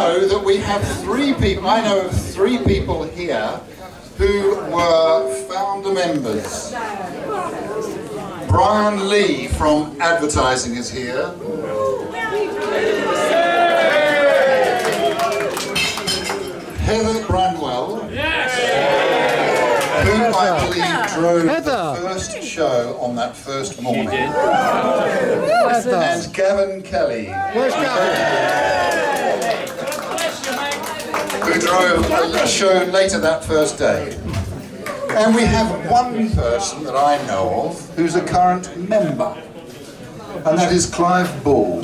know that we have three people, I know of three people here who were founder members. Brian Lee from advertising is here. Heather Branwell, who I believe drove the first show on that first morning. And Gavin Kelly, who drove a show later that first day. And we have one person that I know of who's a current member, and that is Clive Ball.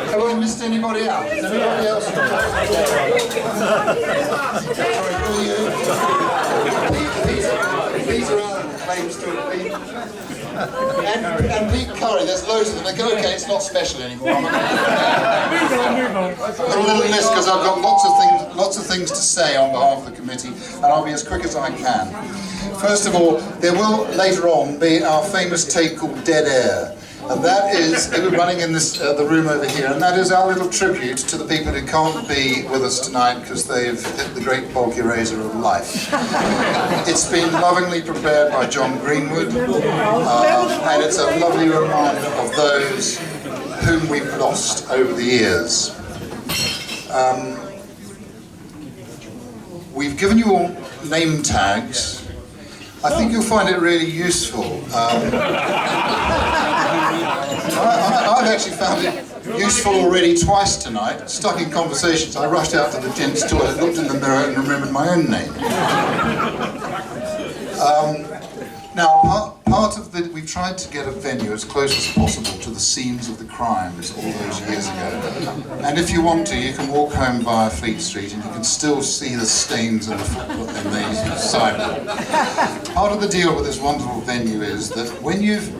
Have I missed anybody out? Is anybody else? Sorry, who are you? Peter Allen claims to have been. And Pete Curry, there's loads of them. They go, okay, it's not special anymore. Move on. I've got a little list because I've got lots of things to say on behalf of the committee, and I'll be as quick as I can. First of all, there will later on be our famous take called Dead Air. And that is running in this the room over here, and that is our little tribute to the people who can't be with us tonight because they've hit the great bulky razor of life. It's been lovingly prepared by John Greenwood, and it's a lovely reminder of those whom we've lost over the years. We've given you all name tags. I think you'll find it really useful. I've actually found it useful already twice tonight. Stuck in conversations, I rushed out to the gents' toilet, looked in the mirror and remembered my own name. Now, part of we've tried to get a venue as close as possible to the scenes of the crimes all those years ago. And if you want to, you can walk home via Fleet Street and you can still see the stains in the sidewalk. Part of the deal with this wonderful venue is that when you've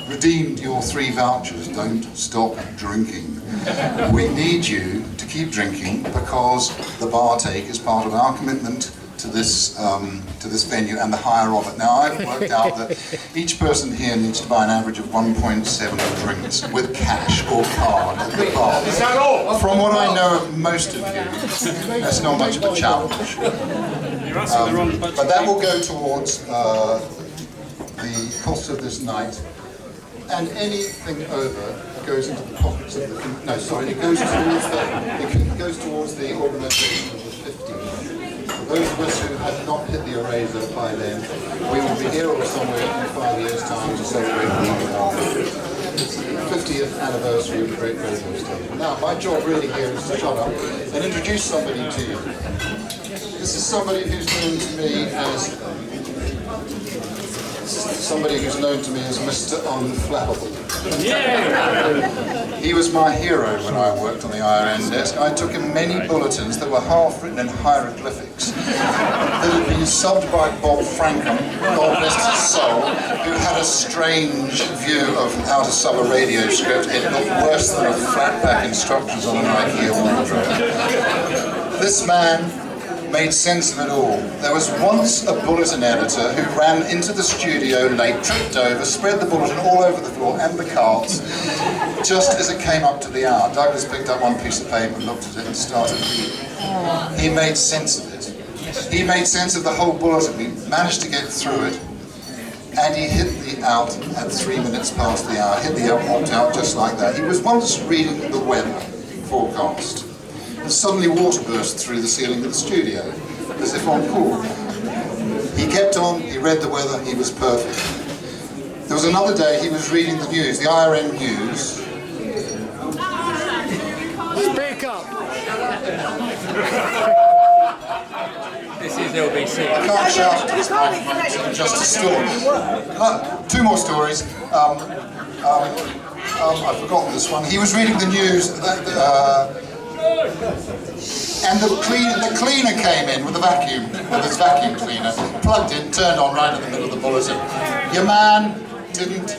redeemed your 3 vouchers, don't stop drinking. We need you to keep drinking because the bar take is part of our commitment to this venue and the hire of it. Now I've worked out that each person here needs to buy an average of 1.7 drinks with cash or card at the bar. Is that all? From what I know of most of you, that's not much of a challenge. But that will go towards the cost of this night. And anything over goes into the pockets of the... No, sorry, it goes towards the organisation of the 50. For those of us who have not hit the eraser by then, we will be here or somewhere in 5 years' time to celebrate the 50th anniversary of the Great Radio Station. Now, my job really here is to shut up and introduce somebody to you. This is somebody who's known to me as... Mr. Unflappable. He was my hero when I worked on the IRN desk. I took him many bulletins that were half written in hieroglyphics that had been subbed by Bob Frankham, God rest his soul, who had a strange view of how to sub a radio script. It looked worse than a flat pack instructions on an IKEA wardrobe. This man made sense of it all. There was once a bulletin editor who ran into the studio late, tripped over, spread the bulletin all over the floor and the cards, just as it came up to the hour. Douglas picked up one piece of paper, looked at it and started reading. He made sense of it. He made sense of the whole bulletin. We managed to get through it, and he hit the out at 3 minutes past the hour, hit the opt-out just like that. He was once reading the weather forecast. And suddenly water burst through the ceiling of the studio, as if on call. He kept on, he read the weather, he was perfect. There was another day he was reading the news, the IRN news. Speak up! This is LBC. I can't shout at this microphone, just a story. 2 more stories. I've forgotten this one. He was reading the news and the cleaner came in with a vacuum, with his vacuum cleaner, plugged in, turned on right in the middle of the bulletin. Your man didn't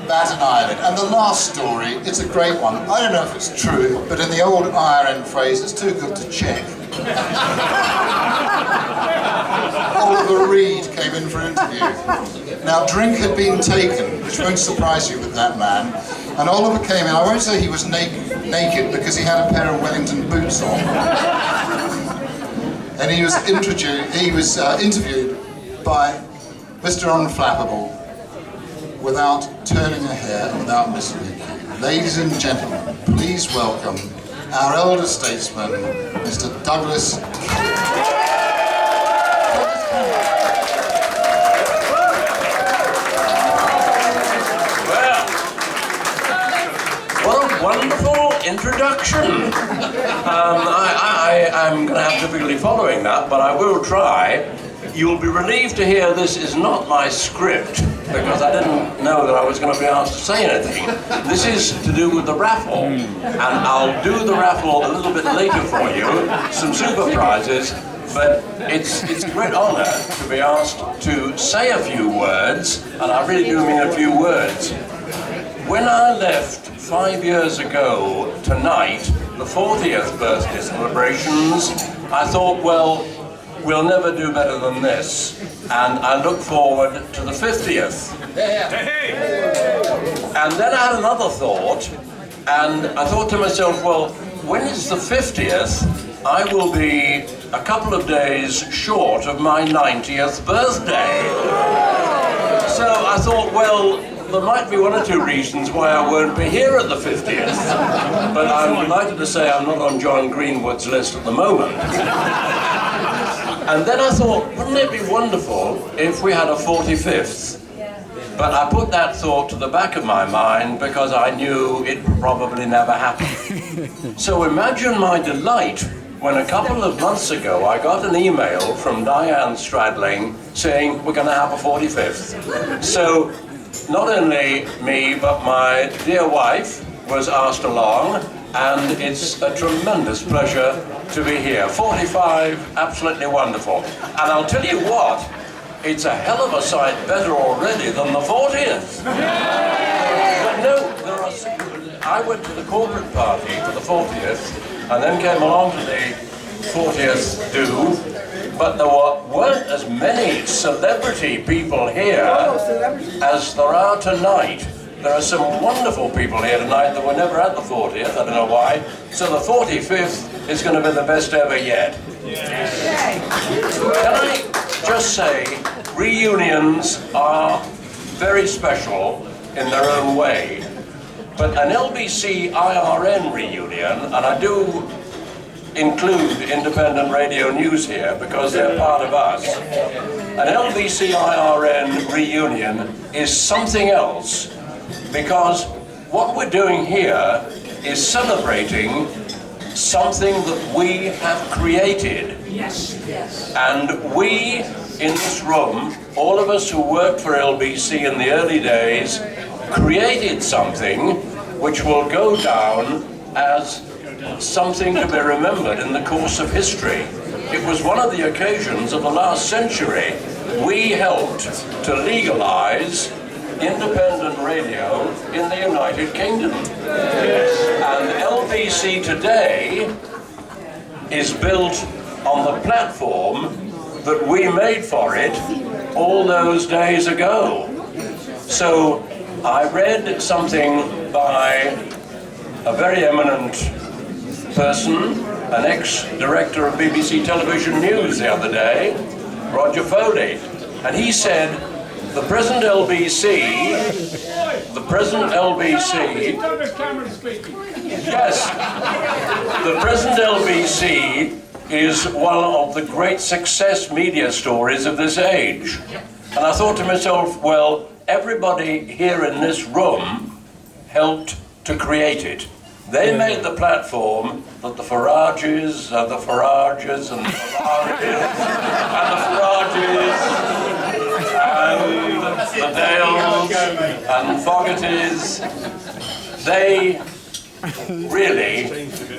bat an eyelid. And the last story, it's a great one. I don't know if it's true, but in the old IRN phrase, it's too good to check. Oliver Reed came in for an interview. Now, drink had been taken, which won't surprise you with that man, and Oliver came in. I won't say he was naked because he had a pair of Wellington boots on. And he was interviewed by Mr. Unflappable without turning a hair and without missing a cue. Ladies and gentlemen, please welcome our elder statesman, Mr. Douglas. Wonderful introduction. I'm going to have difficulty following that, but I will try. You'll be relieved to hear this is not my script, because I didn't know that I was going to be asked to say anything. This is to do with the raffle, and I'll do the raffle a little bit later for you, some super prizes, but it's a great honor to be asked to say a few words, and I really do mean a few words. When I left 5 years ago tonight, the 40th birthday celebrations, I thought, well, we'll never do better than this. And I look forward to the 50th. And then I had another thought, and I thought to myself, well, when is the 50th? I will be a couple of days short of my 90th birthday. So I thought, well, there might be one or two reasons why I won't be here at the 50th, but I'm delighted to say I'm not on John Greenwood's list at the moment. And then I thought, wouldn't it be wonderful if we had a 45th? But I put that thought to the back of my mind because I knew it would probably never happen. So imagine my delight when a couple of months ago I got an email from Diane Stradling saying we're going to have a 45th. So not only me, but my dear wife was asked along, and it's a tremendous pleasure to be here. 45, absolutely wonderful. And I'll tell you what, it's a hell of a sight better already than the 40th. But no, I went to the corporate party for the 40th, and then came along to the 40th do. But there weren't as many celebrity people here as there are tonight. There are some wonderful people here tonight that were never at the 40th, I don't know why. So the 45th is going to be the best ever yet. Can I just say, reunions are very special in their own way. But an LBC IRN reunion, and I do include independent radio news here because they're part of us. An LBC IRN reunion is something else, because what we're doing here is celebrating something that we have created. Yes. And we in this room, all of us who worked for LBC in the early days, created something which will go down as something to be remembered in the course of history. It was one of the occasions of the last century we helped to legalize independent radio in the United Kingdom. And LBC today is built on the platform that we made for it all those days ago. So I read something by a very eminent person, an ex-director of BBC Television News the other day, Roger Foley, and he said the present LBC, yes, the present LBC is one of the great success media stories of this age. And I thought to myself, well, everybody here in this room helped to create it. They made the platform that the Farages, and the Farages, and the Farages, and the Farages, and the Dales, and Fogartys, they really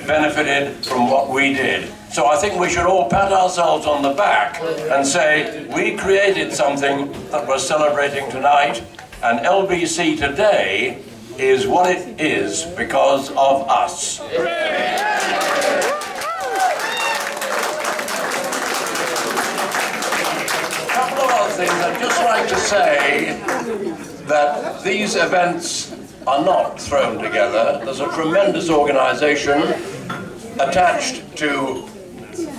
benefited from what we did. So I think we should all pat ourselves on the back and say, we created something that we're celebrating tonight, and LBC today is what it is because of us. A couple of things, I'd just like to say that these events are not thrown together. There's a tremendous organization attached to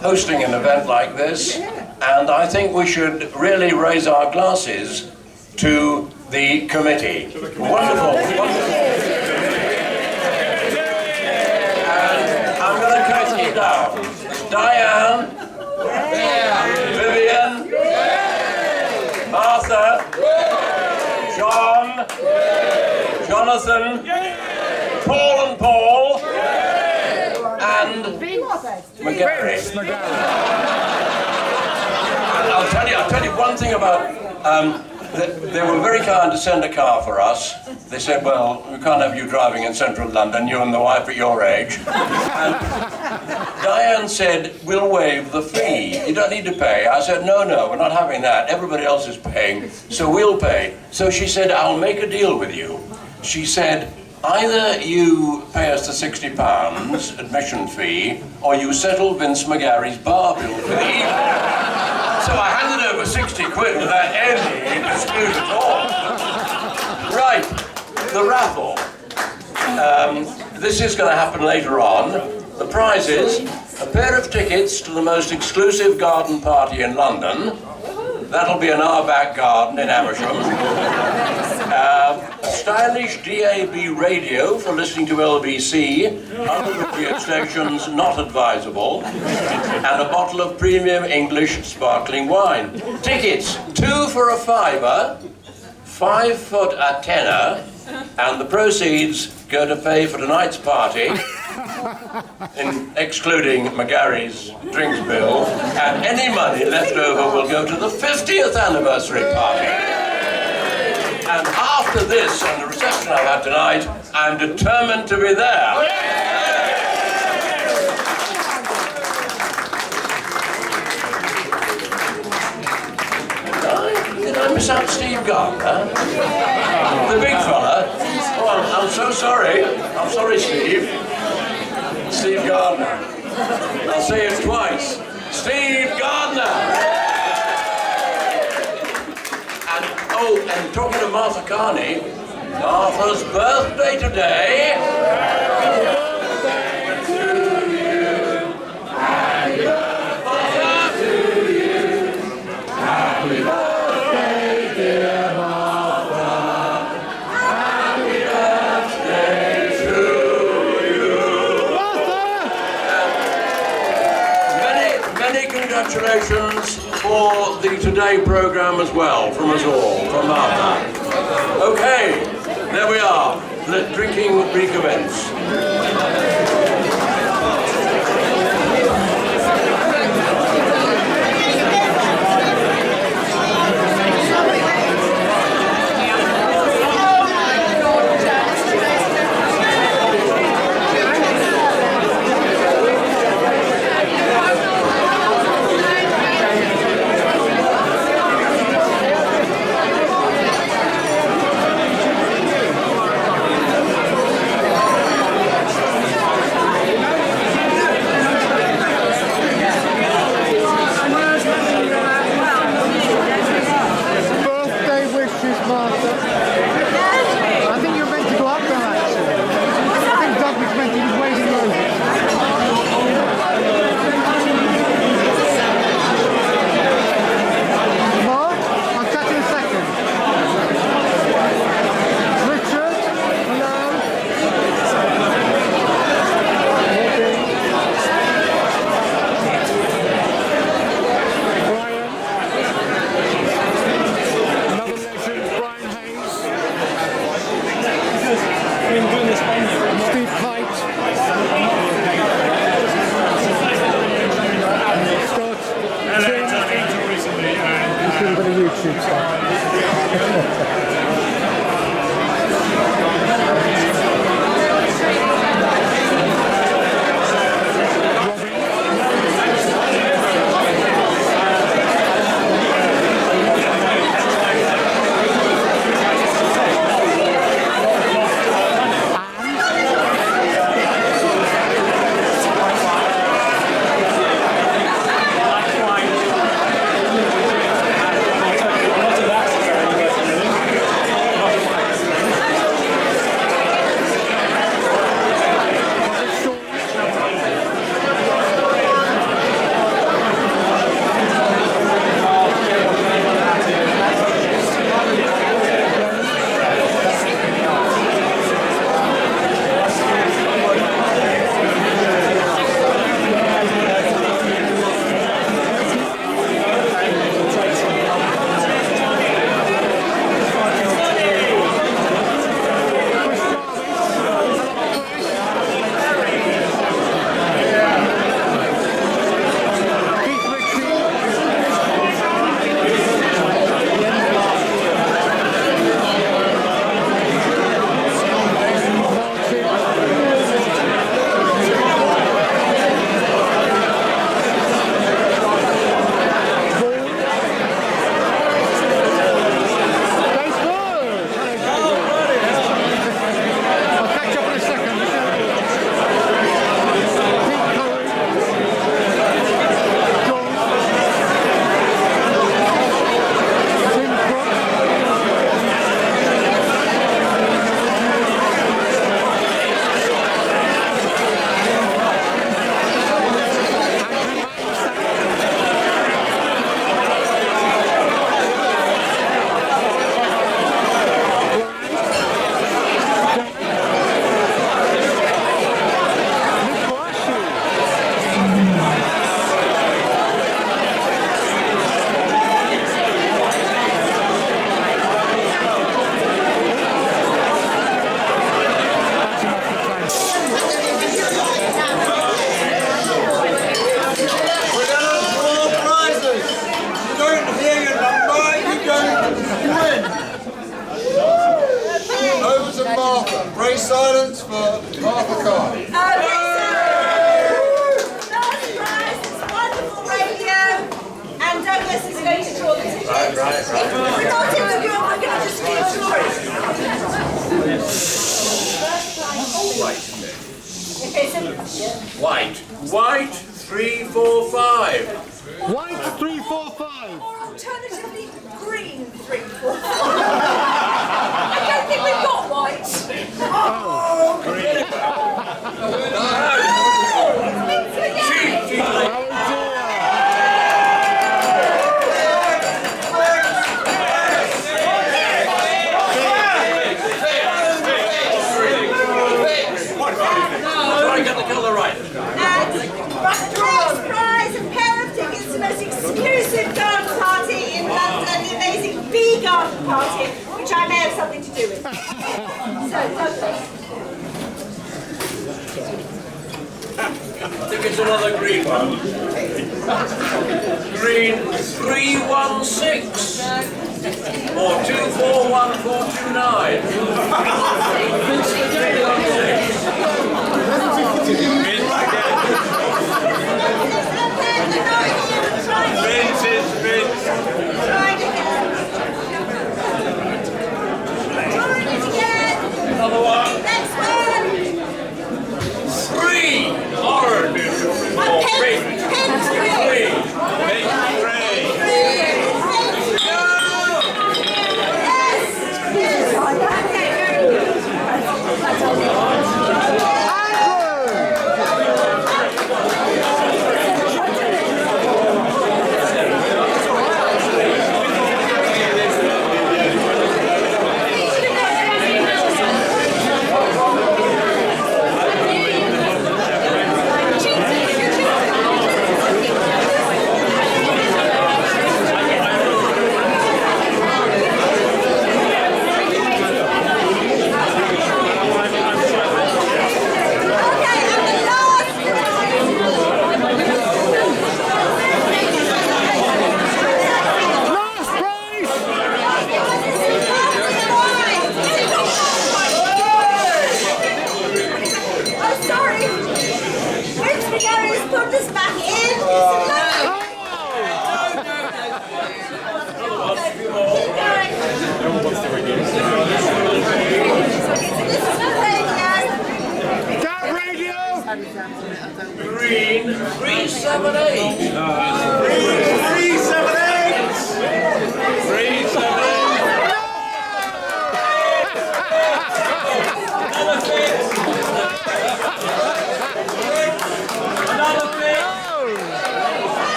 hosting an event like this, and I think we should really raise our glasses to the committee. Wonderful, wonderful. And I'm going to cut you down. Diane, Vivian, Martha, John, Jonathan, Paul and Paul, and McGarry. I'll tell you one thing about, they were very kind to send a car for us. They said, well, we can't have you driving in central London, you and the wife at your age. And Diane said, we'll waive the fee. You don't need to pay. I said, no, we're not having that. Everybody else is paying, so we'll pay. So she said, I'll make a deal with you. She said, either you pay us the £60 admission fee, or you settle Vince McGarry's bar bill for the evening. So I handed over 60 quid without any dispute at all. Right, the raffle. This is going to happen later on. The prize is a pair of tickets to the most exclusive garden party in London. That'll be in our back garden in Amersham. A stylish DAB radio for listening to LBC, other radio stations not advisable, and a bottle of premium English sparkling wine. Tickets, 2 for a £5, 5 foot a tenner, and the proceeds go to pay for tonight's party, excluding McGarry's drinks bill, and any money left over will go to the 50th anniversary party. And after this and the reception I've had tonight, I'm determined to be there. Did I miss out Steve Gardner? The big fella? Oh, I'm so sorry. I'm sorry, Steve. Steve Gardner. I'll say it twice. Steve Gardner! And talking to Martha Carney, Martha's birthday today. Happy birthday to you. Happy birthday to you. Happy birthday, dear Martha. Happy birthday to you. Many congratulations for the Today program as well, from us all, from Martha. Okay, there we are. Let drinking recommence. silence for Martha Carr. Okay, so last prize, it's wonderful radio, and Douglas is going to draw the tickets. Right. If we're not in the room, we're going to just keep drawing. Right. Okay, so White. White 345. White 345. or alternatively green 345. I don't think we've got white. I got the colour right. And the first prize, a pair of tickets to the most exclusive garden party in London, the amazing Bee Garden Party, which I may have something to do with. So, Douglas. I think it's another green one. Green 316 or 241429. 316. Another one. Next one. 3 orange or pink. Green.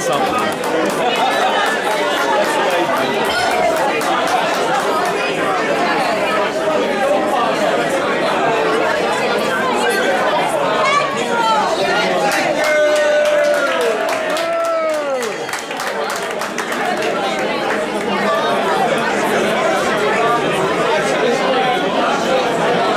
something.